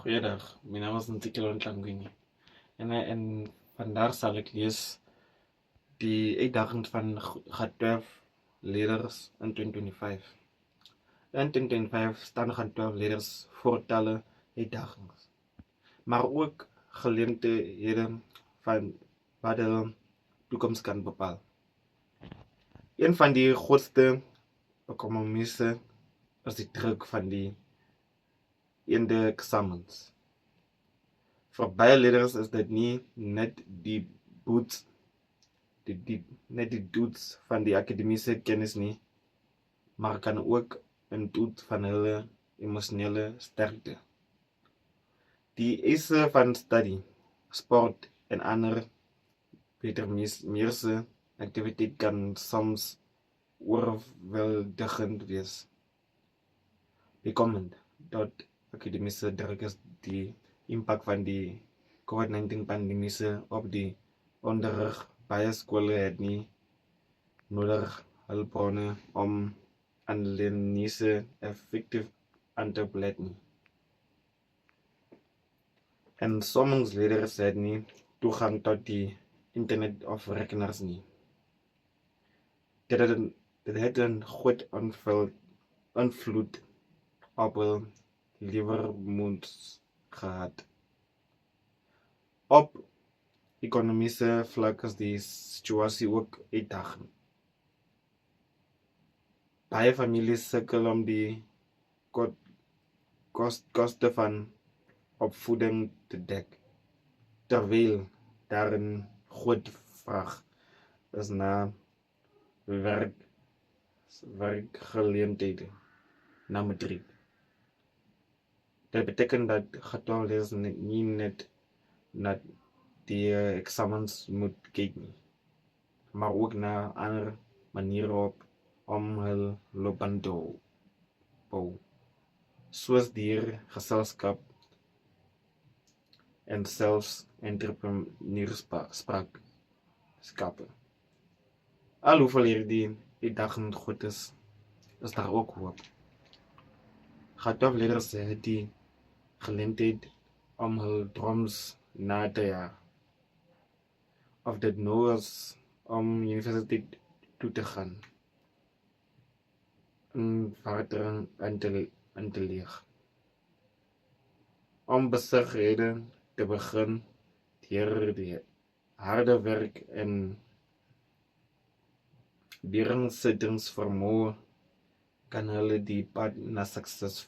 Goeiedag, mijn naam is Ntikelo Ntlangwini en vandaag zal ik lezen die uitdaging van gaat 12 leerders in 2025. In 2025 staan gaan 12 leerders voor talle uitdagings, maar ook geleenthede van wat de toekomst kan bepalen. Een van die grootste economische is die druk van die examens. Voor baie leerders is dit nie net die boots net die toets van die akademiese kennis nie, maar kan ook 'n toets van hulle emosionele sterkte. Die eise van studie, sport en ander meerse aktiwiteit kan soms oorweldigend wees. Bykomend dat akademiese druk is die impak van die COVID-19 pandemie op die onderrig. Baie skole het nie nodig hulpbronne om aanlynlese effektief aan te beleid nie. En sommige leerders het nie toegang tot die internet of rekenaars nie. Dit het 'n groot invloed op hul lewermoed gehad. Op ekonomiese vlak is die situasie ook uitdagend. Baie families sukkel om die koste van opvoeding te dek, terwyl daar 'n groot vraag is na werkgeleenthede na matriek. Dit beteken dat getalles nie net na die examens moet kyk nie, maar ook na ander maniere om hul loopbaan te bou, soos die geselskap en selfs entrepreneurskap. Al hoeveel hierdie uitdagend goed is daar ook hoop. Gaat of leerders het die geleentheid om hul drooms na te jaag. Of dit nou is om universiteit toe te gaan, en verder in te leeg. Om besighede te begin deur die harde werk en deursettingsvermoë kan hulle die pad na sukses